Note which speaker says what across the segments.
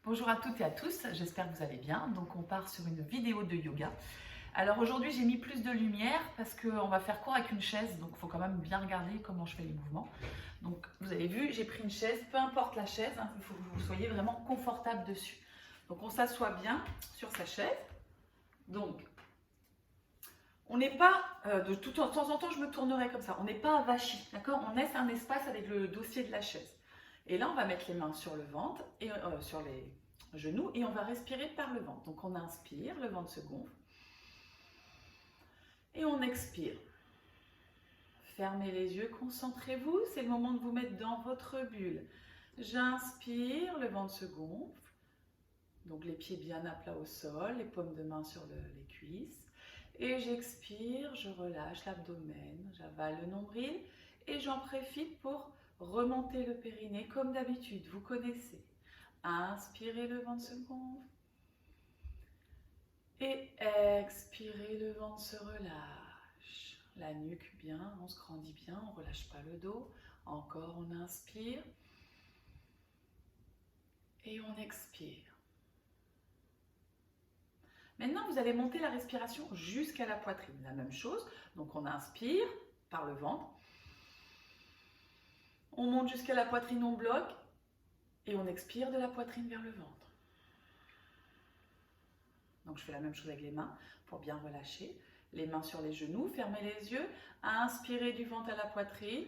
Speaker 1: Bonjour à toutes et à tous, j'espère que vous allez bien. Donc on part sur une vidéo de yoga. Alors aujourd'hui j'ai mis plus de lumière parce qu'on va faire court avec une chaise, donc il faut quand même bien regarder comment je fais les mouvements. Donc vous avez vu, j'ai pris une chaise, peu importe la chaise, il faut que vous soyez vraiment confortable dessus. Donc on s'assoit bien sur sa chaise. Donc on n'est pas, de temps en temps je me tournerai comme ça, on n'est pas avachi, d'accord? On laisse un espace avec le dossier de la chaise. Et là on va mettre les mains sur le ventre, et sur les genoux, et on va respirer par le ventre. Donc on inspire, le ventre se gonfle, et on expire. Fermez les yeux, concentrez-vous, c'est le moment de vous mettre dans votre bulle. J'inspire, le ventre se gonfle, donc les pieds bien à plat au sol, les paumes de main sur les cuisses. Et j'expire, je relâche l'abdomen, j'avale le nombril et j'en profite pour remonter le périnée comme d'habitude, vous connaissez. Inspirez, le ventre se gonfle. Et expirez, le ventre se relâche. La nuque bien, on se grandit bien, on ne relâche pas le dos. Encore, on inspire. Et on expire. Maintenant, vous allez monter la respiration jusqu'à la poitrine. La même chose, donc on inspire par le ventre. On monte jusqu'à la poitrine, on bloque. Et on expire de la poitrine vers le ventre. Donc je fais la même chose avec les mains pour bien relâcher. Les mains sur les genoux, fermez les yeux. Inspirez du ventre à la poitrine.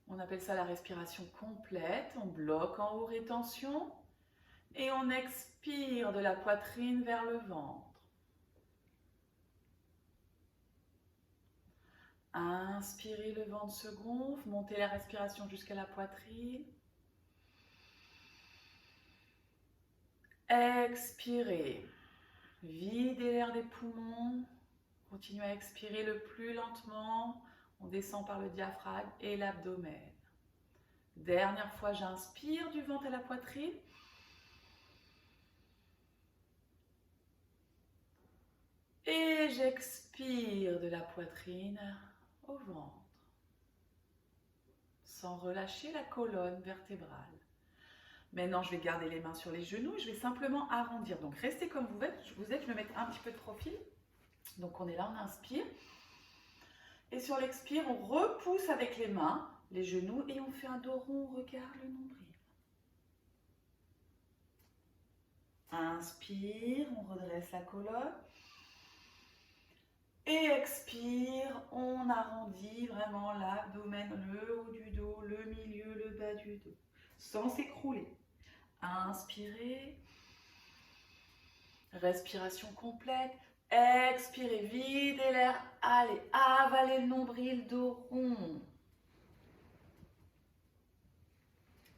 Speaker 1: On appelle ça la respiration complète. On bloque en haut, rétention. Et on expire de la poitrine vers le ventre. Inspirez, le ventre se gonfle. Montez la respiration jusqu'à la poitrine. Expirez. Videz l'air des poumons. Continuez à expirer le plus lentement. On descend par le diaphragme et l'abdomen. Dernière fois, j'inspire du ventre à la poitrine. Et j'expire de la poitrine au ventre. Sans relâcher la colonne vertébrale. Maintenant, je vais garder les mains sur les genoux. Je vais simplement arrondir. Donc, restez comme vous êtes. Je vais mettre un petit peu de profil. Donc, on est là, on inspire. Et sur l'expire, on repousse avec les mains, les genoux, et on fait un dos rond, on regarde le nombril. Inspire, on redresse la colonne. Et expire, on arrondit vraiment l'abdomen, le haut du dos, le milieu, le bas du dos, sans s'écrouler. Inspirez. Respiration complète. Expirez, videz l'air. Allez, avalez le nombril, dos rond.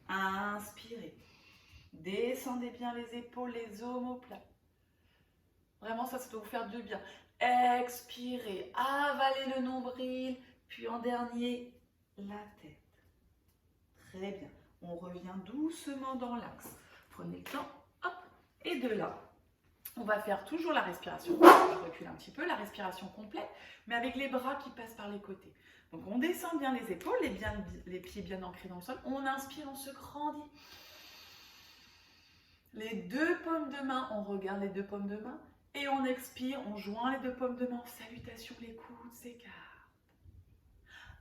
Speaker 1: Inspirez. Descendez bien les épaules, les omoplates. Vraiment, ça doit vous faire du bien. Expirez, avalez le nombril, puis en dernier, la tête. Très bien. On revient doucement dans l'axe. Prenez le temps, hop, et de là, on va faire toujours la respiration. Je recule un petit peu, la respiration complète, mais avec les bras qui passent par les côtés. Donc on descend bien les épaules, les pieds bien ancrés dans le sol. On inspire, on se grandit. Les deux paumes de main, on regarde les deux paumes de main. Et on expire, on joint les deux paumes de main. Salutation, les coudes s'écartent.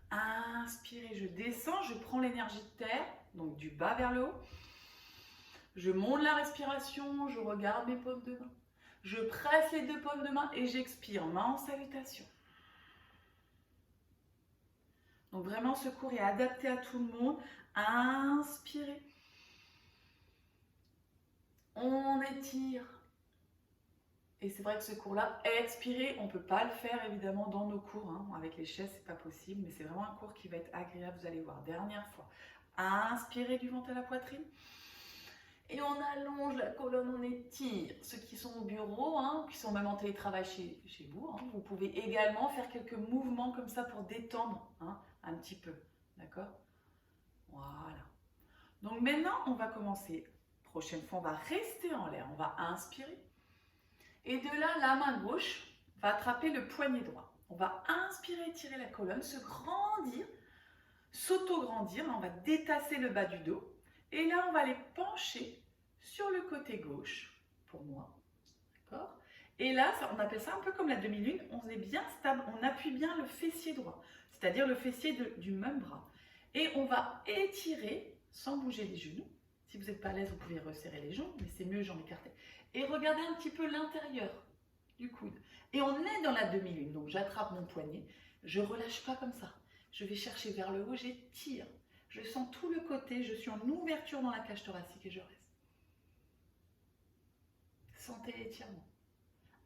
Speaker 1: Inspirez, je descends, je prends l'énergie de terre, donc du bas vers le haut. Je monte la respiration, je regarde mes paumes de main. Je presse les deux paumes de main et j'expire, main en salutation. Donc vraiment, ce cours est adapté à tout le monde. Inspirez. On étire. Et c'est vrai que ce cours-là, expirez, on ne peut pas le faire évidemment dans nos cours. Avec les chaises, c'est pas possible, mais c'est vraiment un cours qui va être agréable, vous allez voir. Dernière fois. Inspirez du ventre à la poitrine. Et on allonge la colonne, on étire. Ceux qui sont au bureau, qui sont même en télétravail chez vous, vous pouvez également faire quelques mouvements comme ça pour détendre un petit peu. D'accord? Voilà. Donc maintenant, on va commencer. Prochaine fois, on va rester en l'air. On va inspirer. Et de là, la main gauche va attraper le poignet droit. On va inspirer, étirer la colonne, se grandir, s'auto-grandir. On va détasser le bas du dos. Et là, on va les pencher sur le côté gauche, pour moi. D'accord? Et là, on appelle ça un peu comme la demi-lune. On est bien stable, on appuie bien le fessier droit, c'est-à-dire le fessier du même bras. Et on va étirer sans bouger les genoux. Si vous n'êtes pas à l'aise, vous pouvez resserrer les jambes, mais c'est mieux jambes écartées. Et regardez un petit peu l'intérieur du coude. Et on est dans la demi-lune, donc j'attrape mon poignet. Je ne relâche pas comme ça. Je vais chercher vers le haut, j'étire. Je sens tout le côté, je suis en ouverture dans la cage thoracique et je reste. Sentez l'étirement.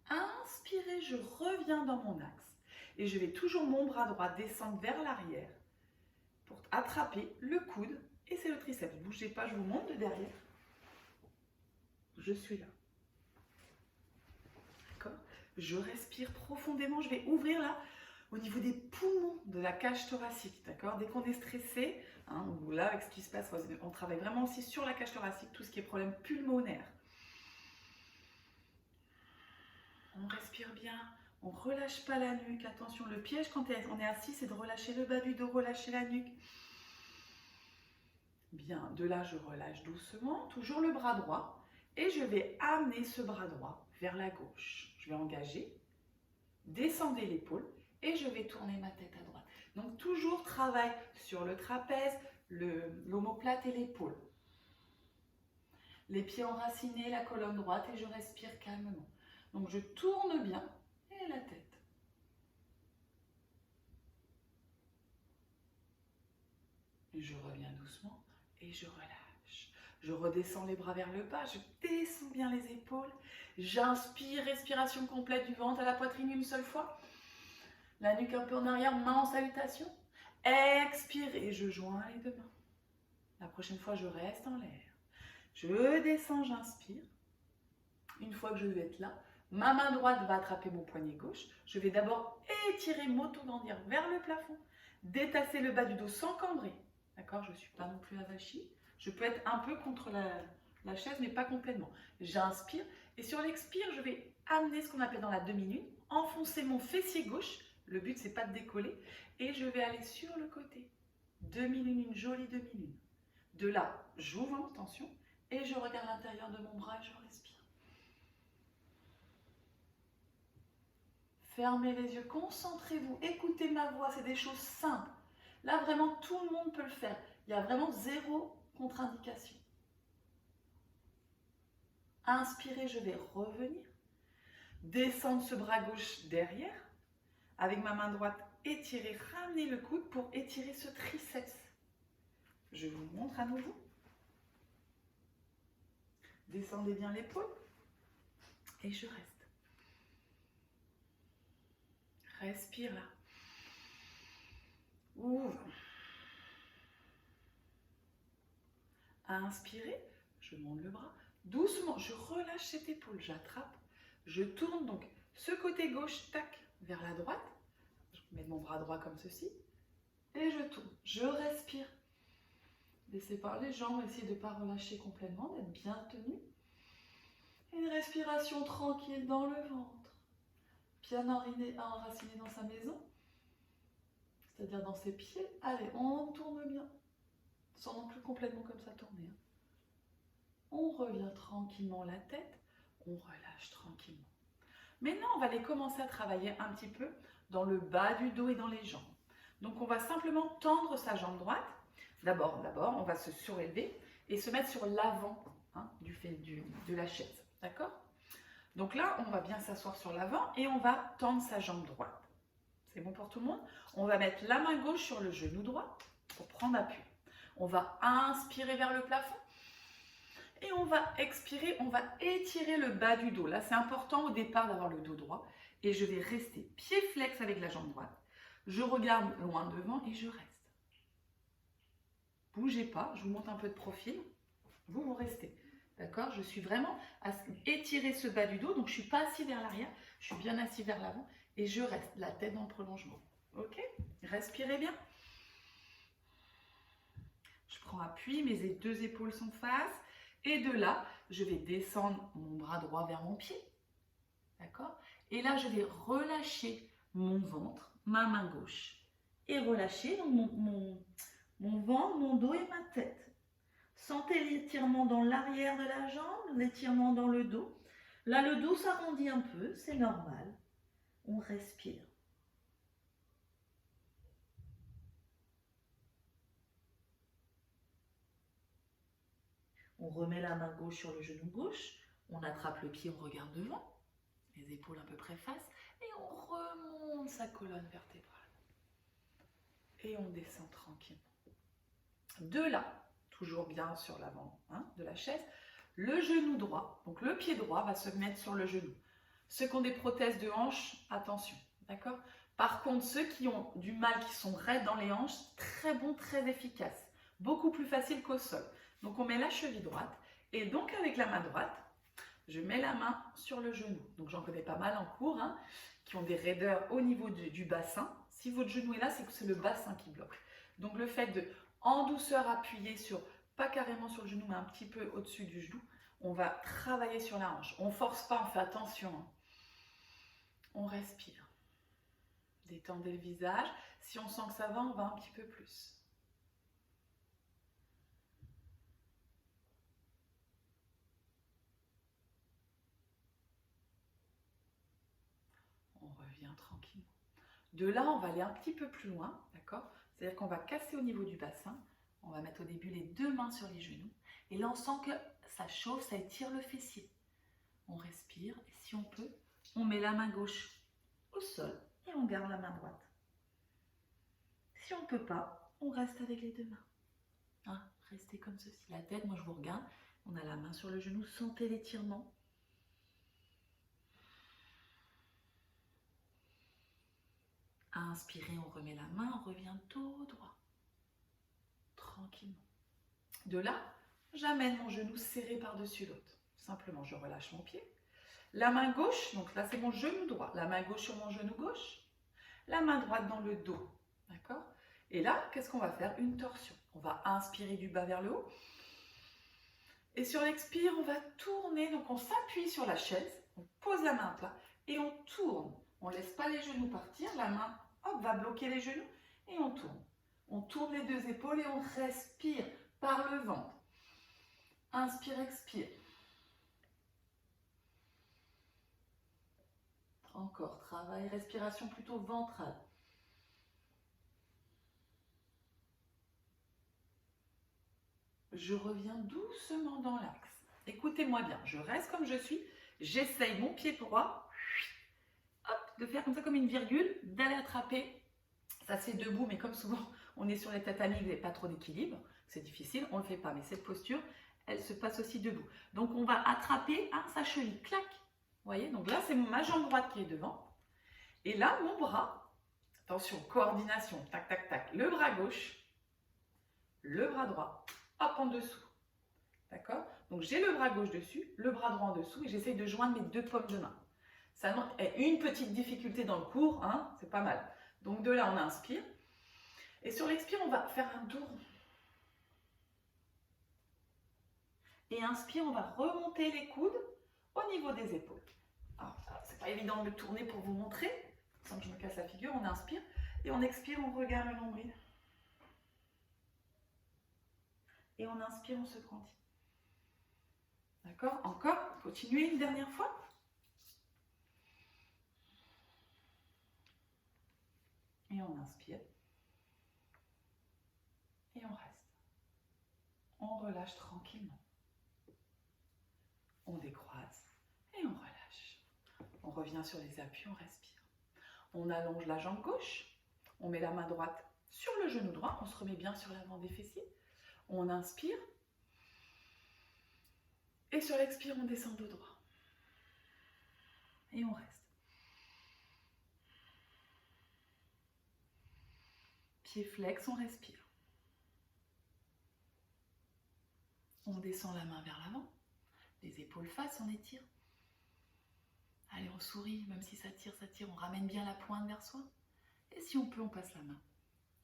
Speaker 1: Inspirez, je reviens dans mon axe. Et je vais toujours mon bras droit descendre vers l'arrière pour attraper le coude et c'est le triceps. Ne bougez pas, je vous montre de derrière. Je suis là. D'accord? Je respire profondément. Je vais ouvrir là au niveau des poumons de la cage thoracique. D'accord? Dès qu'on est stressé, ou là avec ce qui se passe, on travaille vraiment aussi sur la cage thoracique, tout ce qui est problème pulmonaire. On respire bien, on ne relâche pas la nuque. Attention, le piège quand on est assis, c'est de relâcher le bas du dos, relâcher la nuque. Bien, de là, je relâche doucement, toujours le bras droit. Et je vais amener ce bras droit vers la gauche. Je vais engager, descendez l'épaule et je vais tourner ma tête à droite. Donc, toujours travail sur le trapèze, l'omoplate et l'épaule. Les pieds enracinés, la colonne droite et je respire calmement. Donc, je tourne bien et la tête. Et je reviens doucement et je relâche. Je redescends les bras vers le bas, je descends bien les épaules. J'inspire, respiration complète du ventre à la poitrine une seule fois. La nuque un peu en arrière, main en salutation. Expire et je joins les deux mains. La prochaine fois, je reste en l'air. Je descends, j'inspire. Une fois que je vais être là, ma main droite va attraper mon poignet gauche. Je vais d'abord étirer, m'auto-grandir vers le plafond. Détasser le bas du dos sans cambrer. D'accord? Je ne suis pas non plus avachie. Je peux être un peu contre la chaise, mais pas complètement. J'inspire et sur l'expire, je vais amener ce qu'on appelle dans la demi-lune, enfoncer mon fessier gauche. Le but, c'est pas de décoller. Et je vais aller sur le côté. Demi-lune, une jolie demi-lune. De là, j'ouvre, attention, et je regarde l'intérieur de mon bras et je respire. Fermez les yeux, concentrez-vous, écoutez ma voix, c'est des choses simples. Là, vraiment, tout le monde peut le faire. Il y a vraiment zéro contre-indication. Inspirez, je vais revenir. Descendre ce bras gauche derrière. Avec ma main droite, étirer, ramener le coude pour étirer ce triceps. Je vous montre à nouveau. Descendez bien l'épaule. Et je reste. Respire là. Ouvre. Inspirez, je monte le bras. Doucement, je relâche cette épaule, j'attrape. Je tourne donc ce côté gauche, tac, vers la droite. Je mets mon bras droit comme ceci. Et je tourne. Je respire. Laissez par les jambes, essayez de ne pas relâcher complètement, d'être bien tenu. Une respiration tranquille dans le ventre. Bien enraciné dans sa maison. C'est-à-dire dans ses pieds. Allez, on tourne bien. Sans non plus complètement comme ça tourner. On revient tranquillement la tête. On relâche tranquillement. Maintenant, on va aller commencer à travailler un petit peu dans le bas du dos et dans les jambes. Donc, on va simplement tendre sa jambe droite. D'abord, on va se surélever et se mettre sur l'avant de la chaise. D'accord? Donc là, on va bien s'asseoir sur l'avant et on va tendre sa jambe droite. C'est bon pour tout le monde? On va mettre la main gauche sur le genou droit pour prendre appui. On va inspirer vers le plafond. Et on va expirer, on va étirer le bas du dos. Là, c'est important au départ d'avoir le dos droit. Et je vais rester pied flex avec la jambe droite. Je regarde loin devant et je reste. Bougez pas, je vous montre un peu de profil. Vous restez. D'accord? Je suis vraiment à étirer ce bas du dos. Donc, je ne suis pas assis vers l'arrière. Je suis bien assis vers l'avant. Et je reste la tête dans le prolongement. Ok? Respirez bien. Je prends appui, mes deux épaules sont face. Et de là, je vais descendre mon bras droit vers mon pied. D'accord? Et là, je vais relâcher mon ventre, ma main gauche. Et relâcher donc mon ventre, mon dos et ma tête.
Speaker 2: Sentez l'étirement dans l'arrière de la jambe, l'étirement dans le dos. Là, le dos s'arrondit un peu, c'est normal. On respire. On remet la main gauche sur le genou gauche. On attrape le pied, on regarde devant. Les épaules à peu près face.
Speaker 1: Et on remonte sa colonne vertébrale. Et on descend tranquillement. De là, toujours bien sur l'avant de la chaise, le genou droit, donc le pied droit va se mettre sur le genou. Ceux qui ont des prothèses de hanches, attention, d'accord? Par contre, ceux qui ont du mal, qui sont raides dans les hanches, très bon, très efficace. Beaucoup plus facile qu'au sol. Donc on met la cheville droite et donc avec la main droite, je mets la main sur le genou. Donc j'en connais pas mal en cours, qui ont des raideurs au niveau du bassin. Si votre genou est là, c'est que c'est le bassin qui bloque. Donc le fait de, en douceur, appuyer sur, pas carrément sur le genou, mais un petit peu au-dessus du genou, on va travailler sur la hanche. On ne force pas, on fait attention. On respire. Détendez le visage. Si on sent que ça va, on va un petit peu plus. On revient tranquillement. De là, on va aller un petit peu plus loin, d'accord? C'est-à-dire qu'on va casser au niveau du bassin. On va mettre au début les deux mains sur les genoux. Et là, on sent que ça chauffe, ça étire le fessier. On respire. Et si on peut, on met la main gauche au sol et on garde la main droite. Si on ne peut pas, on reste avec les deux mains. Restez comme ceci. La tête, moi je vous regarde. On a la main sur le genou. Sentez l'étirement. Inspirez, on remet la main, on revient tout droit. Tranquillement. De là, j'amène mon genou serré par-dessus l'autre. Simplement, je relâche mon pied. La main gauche, donc là c'est mon genou droit. La main gauche sur mon genou gauche. La main droite dans le dos. D'accord? Et là, qu'est-ce qu'on va faire? Une torsion. On va inspirer du bas vers le haut. Et sur l'expire, on va tourner. Donc on s'appuie sur la chaise. On pose la main à plat et on tourne. On ne laisse pas les genoux partir. La main, hop, va bloquer les genoux et on tourne. On tourne les deux épaules et on respire par le ventre. Inspire, expire. Encore, travail, respiration plutôt ventrale. Je reviens doucement dans l'axe. Écoutez-moi bien, je reste comme je suis. J'essaye mon pied droit, hop, de faire comme ça, comme une virgule, d'aller attraper. Ça c'est debout, mais comme souvent on est sur les tatamis, vous n'avez pas trop d'équilibre, c'est difficile, on ne le fait pas. Mais cette posture, elle se passe aussi debout. Donc on va attraper sa cheville, clac. Vous voyez, donc là c'est ma jambe droite qui est devant. Et là, mon bras, attention, coordination, tac, tac, tac. Le bras gauche, le bras droit, hop, en dessous. D'accord? Donc j'ai le bras gauche dessus, le bras droit en dessous et j'essaye de joindre mes deux paumes de main. Ça est une petite difficulté dans le cours, c'est pas mal. Donc de là, on inspire. Et sur l'expire, on va faire un tour. Et inspire, on va remonter les coudes au niveau des épaules. Alors, c'est pas évident de le tourner pour vous montrer, sans que je me casse la figure. On inspire et on expire, on regarde le nombril. Et on inspire, on se grandit. D'accord? Encore, continuez une dernière fois. Et on inspire. Et on reste. On relâche tranquillement. On décroise et on relâche. On revient sur les appuis, on respire. On allonge la jambe gauche. On met la main droite sur le genou droit. On se remet bien sur l'avant des fessiers. On inspire. Et sur l'expire, on descend dos droit. Et on reste. Pied flex, on respire. On descend la main vers l'avant. Les épaules face, on étire. Allez, on sourit, même si ça tire, on ramène bien la pointe vers soi. Et si on peut, on passe la main.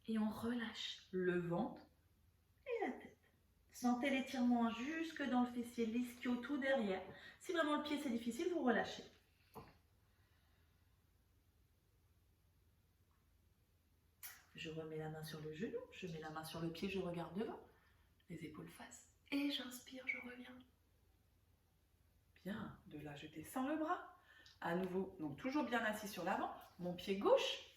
Speaker 1: Et on relâche le ventre et la tête. Sentez l'étirement jusque dans le fessier, l'ischio tout derrière. Si vraiment le pied c'est difficile, vous relâchez. Je remets la main sur le genou, je mets la main sur le pied, je regarde devant. Les épaules face. Et j'inspire, je reviens. Bien, de là je descends le bras. À nouveau, donc toujours bien assis sur l'avant. Mon pied gauche,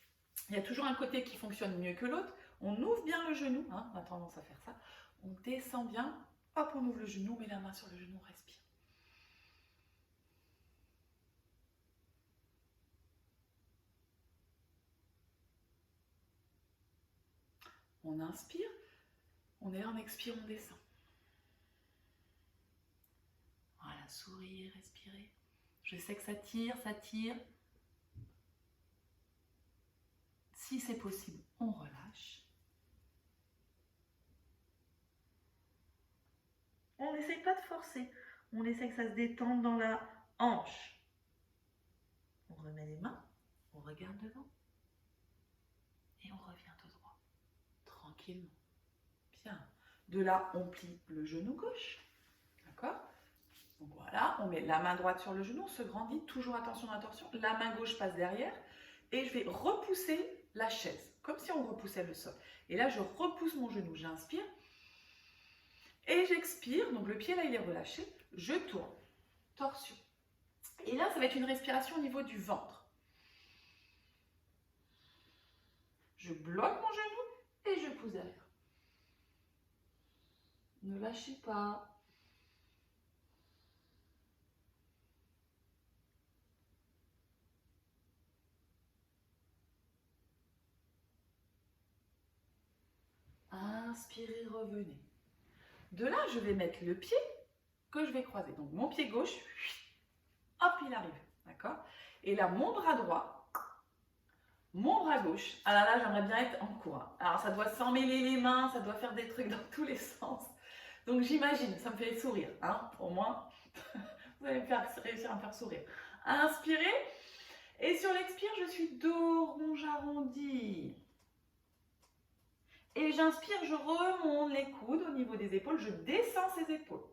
Speaker 1: il y a toujours un côté qui fonctionne mieux que l'autre. On ouvre bien le genou, hein, on a tendance à faire ça. On descend bien, hop, on ouvre le genou, on met la main sur le genou, on respire. On inspire, on est là, on expire, on descend. Voilà, sourire, respirer. Je sais que ça tire, ça tire. Si c'est possible, on relâche.
Speaker 2: On n'essaye pas de forcer. On essaie que ça se détende dans la hanche. On remet les mains,
Speaker 1: On regarde devant. Et on revient tout droit. Tranquillement. Bien. De là, on plie le genou gauche. D'accord? Donc voilà, on met la main droite sur le genou, on se grandit. Toujours attention, attention. La main gauche passe derrière. Et je vais repousser la chaise, comme si on repoussait le sol. Et là, je repousse mon genou. J'inspire. Et j'expire. Donc le pied, là, il est relâché. Je tourne. Torsion. Et là, ça va être une respiration au niveau du ventre. Je bloque mon genou et je pousse derrière. Ne lâchez pas. Inspirez, revenez. De là, je vais mettre le pied que je vais croiser. Donc mon pied gauche, hop, il arrive. D'accord? Et là, mon bras droit, mon bras gauche. Alors là, j'aimerais bien être en cours. Alors ça doit s'emmêler les mains, ça doit faire des trucs dans tous les sens. Donc j'imagine, ça me fait sourire. Hein? Au moins, vous allez réussir à me faire sourire. Inspirez. Et sur l'expire, je suis dos rond, j'arrondis. Et j'inspire, je remonte les coudes au niveau des épaules, je descends ces épaules.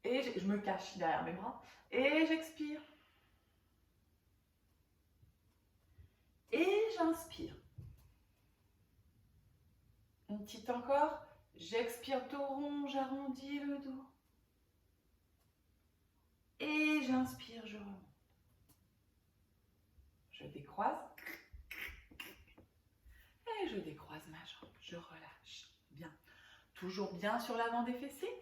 Speaker 1: Et je me cache derrière mes bras. Et j'expire. Et j'inspire. Une petite encore. J'expire, dos rond, j'arrondis le dos. Et j'inspire, je remonte. Je décroise. Et je décroise ma jambe. Je relâche. Bien. Toujours bien sur l'avant des fessiers.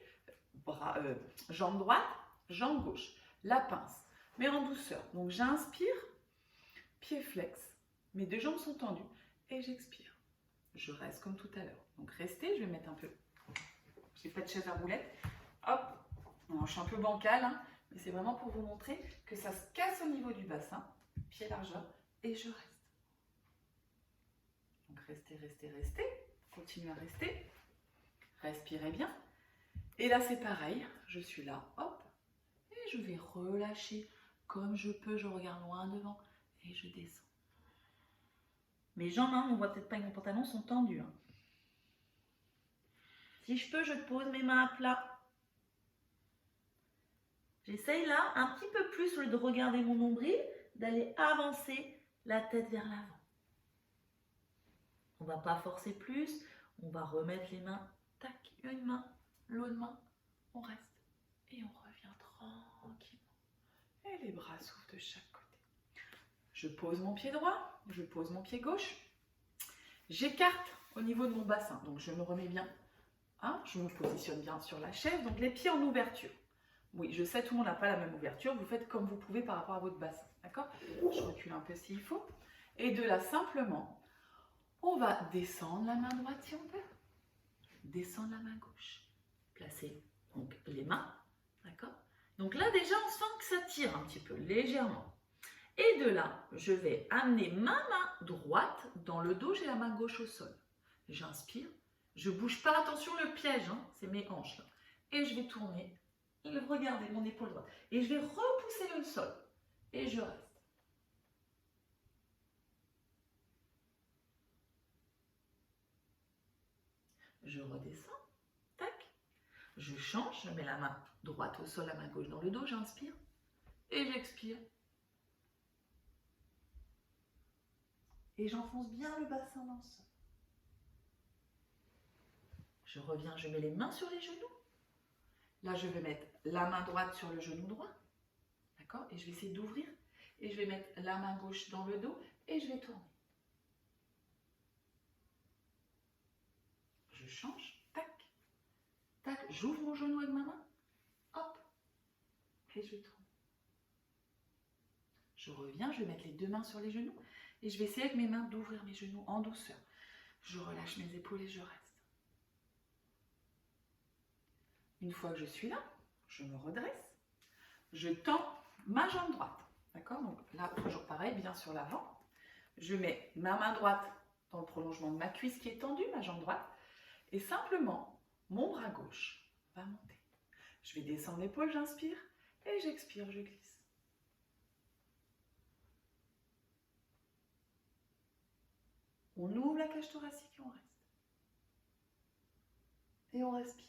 Speaker 1: Jambe droite, jambe gauche. La pince. Mais en douceur. Donc j'inspire. Pied flex. Mes deux jambes sont tendues. Et j'expire. Je reste comme tout à l'heure. Donc restez. Je vais mettre un peu. J'ai pas de chaise à roulette. Hop. Alors, je suis un peu bancale. Hein, mais c'est vraiment pour vous montrer que ça se casse au niveau du bassin. Pied largeur. Et je reste. Donc restez, restez, restez. Continuez à rester. Respirez bien. Et là c'est pareil. Je suis là. Hop. Et je vais relâcher comme je peux. Je regarde loin devant. Et je descends.
Speaker 2: Mes jambes, hein, on voit peut-être pas avec mon pantalon, sont tendues. Hein. Si je peux, je pose mes mains à plat. J'essaye là, un petit peu plus, au lieu de regarder mon nombril, d'aller avancer la tête vers l'avant. On ne va pas forcer plus, on va remettre les mains, tac, une main, l'autre main, on reste.
Speaker 1: Et on revient tranquillement. Et les bras s'ouvrent de chaque côté. Je pose mon pied droit, je pose mon pied gauche. J'écarte au niveau de mon bassin, donc je me remets bien. Hein, je me positionne bien sur la chaise, donc les pieds en ouverture. Oui, je sais, tout le monde n'a pas la même ouverture. Vous faites comme vous pouvez par rapport à votre bassin. D'accord? Je recule un peu s'il faut. Et de là, simplement, on va descendre la main droite si on peut. Descendre la main gauche.
Speaker 2: Placer donc les mains. D'accord? Donc là, déjà, on sent que ça tire un petit peu, légèrement. Et de là, je vais amener ma main droite dans le dos. J'ai la main gauche au sol. J'inspire. Je ne bouge pas. Attention, le piège, hein, c'est mes hanches. Là. Et je vais tourner. Regardez mon épaule droite. Et je vais repousser le sol. Et je reste. Je redescends. Tac. Je change. Je mets la main droite au sol, la main gauche dans le dos. J'inspire. Et j'expire. Et j'enfonce bien le bassin dans le sol. Je Je reviens, je mets les mains sur les genoux. Là, je vais mettre la main droite sur le genou droit. D'accord? Et je vais essayer d'ouvrir. Et je vais mettre la main gauche dans le dos et je vais tourner. Je change. Tac. Tac. J'ouvre mon genou avec ma main. Hop. Et je tourne. Je reviens, je vais mettre les deux mains sur les genoux. Et je vais essayer avec mes mains d'ouvrir mes genoux en douceur. Je relâche mes épaules et je reste. Une fois que je suis là, je me redresse. Je tends ma jambe droite. D'accord? Donc là, toujours pareil, bien sur l'avant. Je mets ma main droite dans le prolongement de ma cuisse qui est tendue, ma jambe droite. Et simplement, mon bras gauche va monter. Je vais descendre l'épaule, j'inspire. Et j'expire, je glisse. On ouvre la cage thoracique et on reste. Et on respire.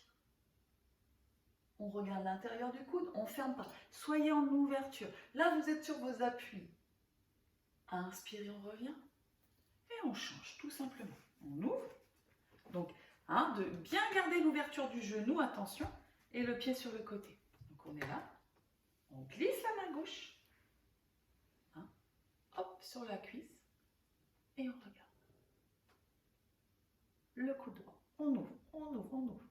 Speaker 2: On regarde l'intérieur du coude, on ne ferme pas. Soyez en ouverture. Là, vous êtes sur vos appuis. Inspirez, on revient. Et on change, tout simplement. On ouvre. Donc, de bien garder l'ouverture du genou, attention. Et le pied sur le côté. Donc, on est là. On glisse la main gauche. Hop, sur la cuisse. Et on regarde. Le coude droit. On ouvre, on ouvre, on ouvre.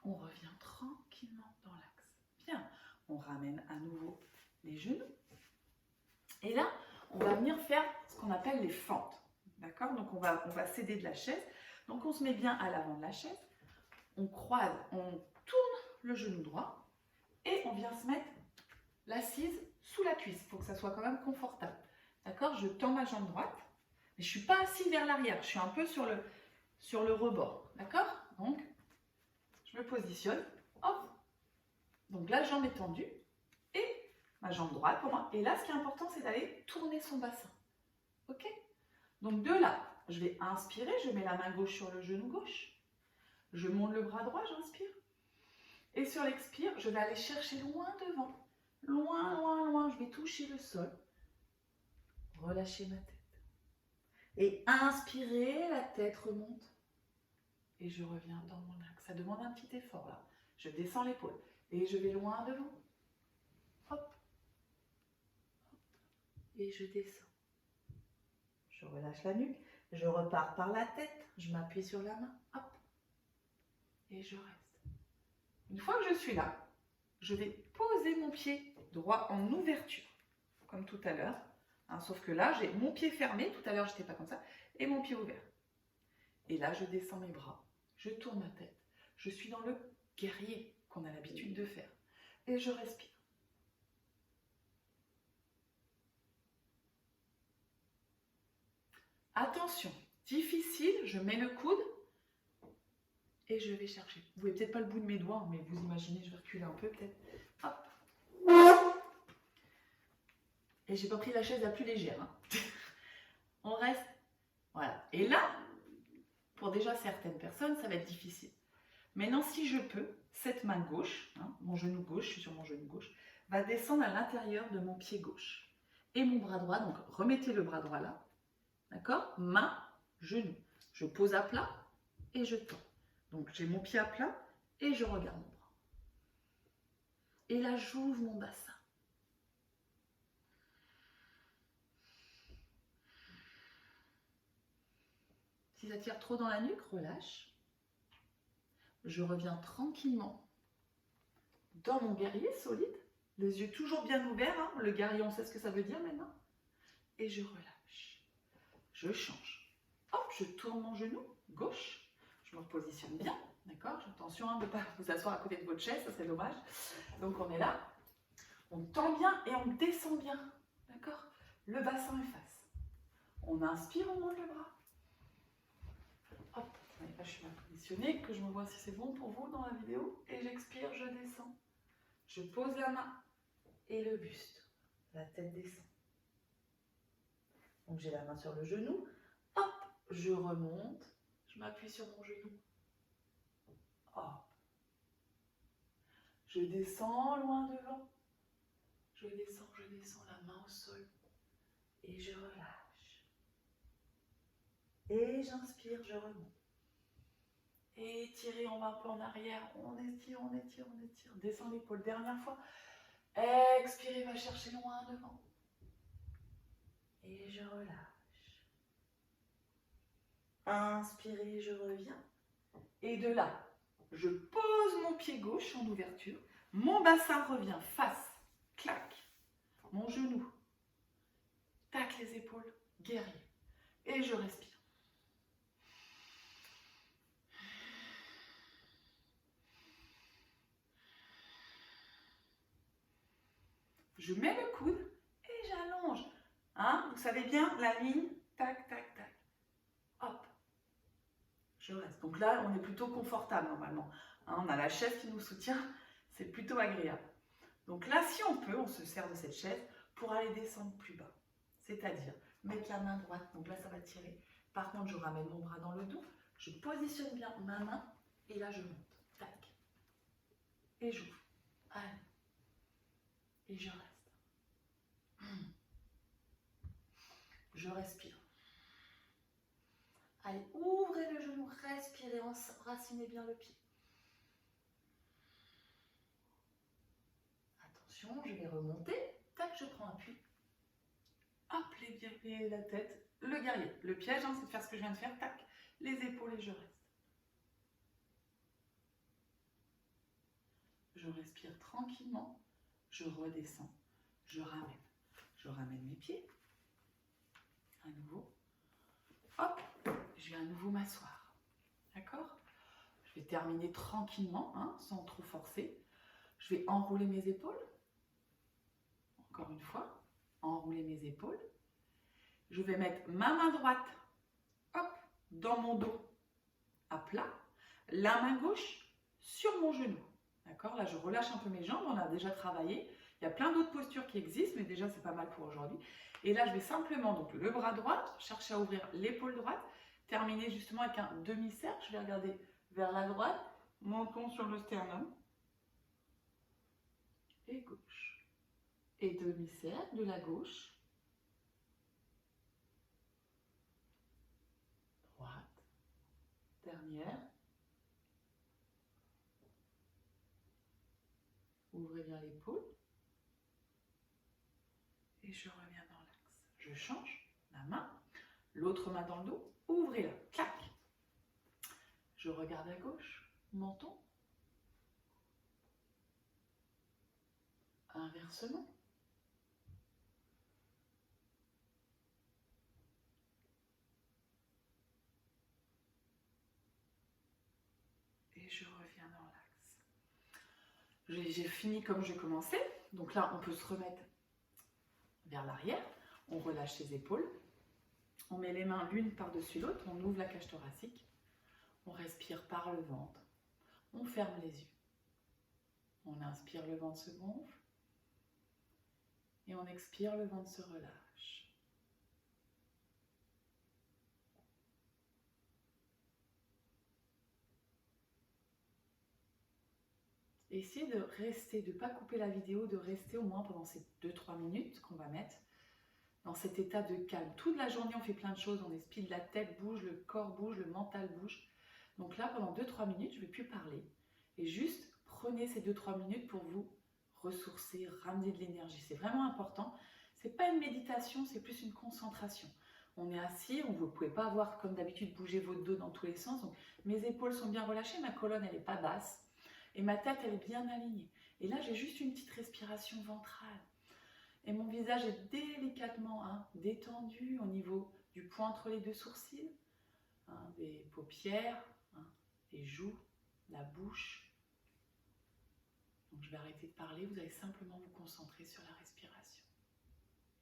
Speaker 2: On revient tranquillement dans l'axe. Bien, on ramène à nouveau les genoux. Et là, on va venir faire ce qu'on appelle les fentes. D'accord? Donc, on va s'aider de la chaise. Donc, on se met bien à l'avant de la chaise. On croise, on tourne le genou droit. Et on vient se mettre l'assise sous la cuisse. Il faut que ça soit quand même confortable. D'accord? Je tends ma jambe droite. Mais je ne suis pas assise vers l'arrière. Je suis un peu sur le rebord. D'accord? Donc, je me positionne. Hop. Donc, la jambe est tendue. Et ma jambe droite pour moi. Et là, ce qui est important, c'est d'aller tourner son bassin. Ok? Donc, de là, je vais inspirer. Je mets la main gauche sur le genou gauche. Je monte le bras droit, j'inspire. Et sur l'expire, je vais aller chercher loin devant. Loin, loin, loin. Je vais toucher le sol. Relâchez ma tête. Et inspirez, la tête remonte. Et je reviens dans mon axe. Ça demande un petit effort là. Je descends l'épaule. Et je vais loin devant. Hop. Et je descends. Je relâche la nuque. Je repars par la tête. Je m'appuie sur la main. Hop. Et je reste. Une fois que je suis là, je vais poser mon pied droit en ouverture. Comme tout à l'heure. Sauf que là, j'ai mon pied fermé. Tout à l'heure, je n'étais pas comme ça. Et mon pied ouvert. Et là, je descends mes bras. Je tourne ma tête. Je suis dans le guerrier qu'on a l'habitude de faire. Et je respire. Attention, difficile, je mets le coude et je vais chercher. Vous voyez peut-être pas le bout de mes doigts, mais vous imaginez, je vais reculer un peu peut-être. Hop. Et j'ai pas pris la chaise la plus légère. On reste. Voilà. Et là, pour déjà certaines personnes, ça va être difficile. Maintenant, si je peux, cette main gauche, mon genou gauche, je suis sur mon genou gauche, va descendre à l'intérieur de mon pied gauche. Et mon bras droit, donc remettez le bras droit là. D'accord? Main, genou. Je pose à plat et je tends. Donc j'ai mon pied à plat et je regarde mon bras. Et là, j'ouvre mon bassin. Si ça tire trop dans la nuque, relâche. Je reviens tranquillement dans mon guerrier solide. Les yeux toujours bien ouverts. Le guerrier, on sait ce que ça veut dire maintenant. Et je relâche. Je change. Hop, je tourne mon genou gauche. Je me repositionne bien. D'accord? Attention de ne pas vous asseoir à côté de votre chaise, ça serait dommage. Donc on est là. On tend bien et on descend bien. D'accord? Le bassin efface. On inspire, on monte le bras. Hop, là je suis bien positionnée, que je me vois si c'est bon pour vous dans la vidéo. Et j'expire, je descends. Je pose la main et le buste. La tête descend. Donc j'ai la main sur le genou. Hop, je remonte. Je m'appuie sur mon genou. Hop. Je descends loin devant. Je descends la main au sol. Et je relâche. Et j'inspire, je remonte. Et étirez, on va un peu en arrière. On étire, on étire, on étire. Descends l'épaule, dernière fois. Expirez, va chercher loin devant. Et je relâche. Inspirez, je reviens. Et de là, je pose mon pied gauche en ouverture. Mon bassin revient face. Clac. Mon genou. Tac les épaules. Guerrier. Et je respire. Je mets le coude et j'allonge. Hein, vous savez bien, la ligne, tac, tac, tac. Hop. Je reste. Donc là, on est plutôt confortable normalement. Hein, on a la chaise qui nous soutient, c'est plutôt agréable. Donc là, si on peut, on se sert de cette chaise pour aller descendre plus bas. C'est-à-dire mettre la main droite. Donc là, ça va tirer. Par contre, je ramène mon bras dans le dos. Je positionne bien ma main et là, je monte. Tac. Et j'ouvre. Allez. Et je reste. Je respire. Allez, ouvrez le genou, respirez, enracinez bien le pied. Attention, je vais remonter. Tac, je prends appui. Hop, la tête, le guerrier. Le piège, hein, c'est de faire ce que je viens de faire. Tac, les épaules et je reste. Je respire tranquillement. Je redescends. Je ramène. Je ramène mes pieds. À nouveau. Hop, je vais à nouveau m'asseoir. D'accord? Je vais terminer tranquillement, hein, sans trop forcer. Je vais enrouler mes épaules. Encore une fois, enrouler mes épaules. Je vais mettre ma main droite, hop, dans mon dos, à plat. La main gauche sur mon genou. D'accord? Là, je relâche un peu mes jambes. On a déjà travaillé. Il y a plein d'autres postures qui existent, mais déjà, c'est pas mal pour aujourd'hui. Et là, je vais simplement, donc le bras droit, chercher à ouvrir l'épaule droite, terminer justement avec un demi-cercle. Je vais regarder vers la droite, menton sur le sternum. Et gauche. Et demi-cercle de la gauche. Droite. Dernière. Ouvrez bien l'épaule. Et je reviens dans l'axe. Je change la main. L'autre main dans le dos. Ouvrez-la. Clac. Je regarde à gauche. Menton. Inversement. Et je reviens dans l'axe. J'ai fini comme je commençais. Donc là, on peut se remettre vers l'arrière. On relâche ses épaules. On met les mains l'une par-dessus l'autre. On ouvre la cage thoracique. On respire par le ventre. On ferme les yeux. On inspire, le ventre se gonfle. Et on expire, le ventre se relâche. Essayez de rester, de ne pas couper la vidéo, de rester au moins pendant ces 2-3 minutes qu'on va mettre dans cet état de calme. Toute la journée, on fait plein de choses, on speed, la tête bouge, le corps bouge, le mental bouge. Donc là, pendant 2-3 minutes, je ne vais plus parler. Et juste, prenez ces 2-3 minutes pour vous ressourcer, ramener de l'énergie. C'est vraiment important. Ce n'est pas une méditation, c'est plus une concentration. On est assis, vous ne pouvez pas avoir, comme d'habitude, bouger votre dos dans tous les sens. Donc, mes épaules sont bien relâchées, ma colonne, elle n'est pas basse. Et ma tête, elle est bien alignée. Et là, j'ai juste une petite respiration ventrale. Et mon visage est délicatement détendu au niveau du point entre les deux sourcils, des paupières, les joues, la bouche. Donc je vais arrêter de parler, vous allez simplement vous concentrer sur la respiration.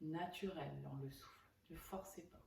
Speaker 2: Naturelle dans le souffle, ne forcez pas.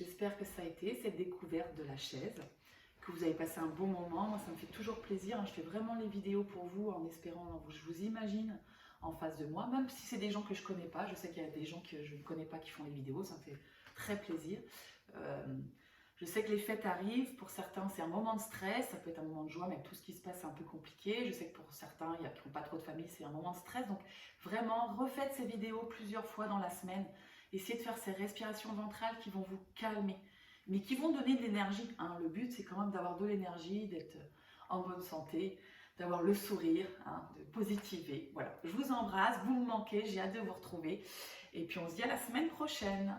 Speaker 1: J'espère que ça a été cette découverte de la chaise, que vous avez passé un bon moment. Moi, ça me fait toujours plaisir, hein. Je fais vraiment les vidéos pour vous en espérant, je vous imagine en face de moi, même si c'est des gens que je connais pas. Je sais qu'il y a des gens que je ne connais pas qui font les vidéos, ça me fait très plaisir. Je sais que les fêtes arrivent, pour certains c'est un moment de stress, ça peut être un moment de joie, mais avec tout ce qui se passe c'est un peu compliqué. Je sais que pour certains qui n'ont pas trop de famille, c'est un moment de stress. Donc vraiment, refaites ces vidéos plusieurs fois dans la semaine. Essayez de faire ces respirations ventrales qui vont vous calmer, mais qui vont donner de l'énergie, hein. Le but c'est quand même d'avoir de l'énergie, d'être en bonne santé, d'avoir le sourire, hein, de positiver. Voilà, je vous embrasse, vous me manquez, j'ai hâte de vous retrouver. Et puis on se dit à la semaine prochaine.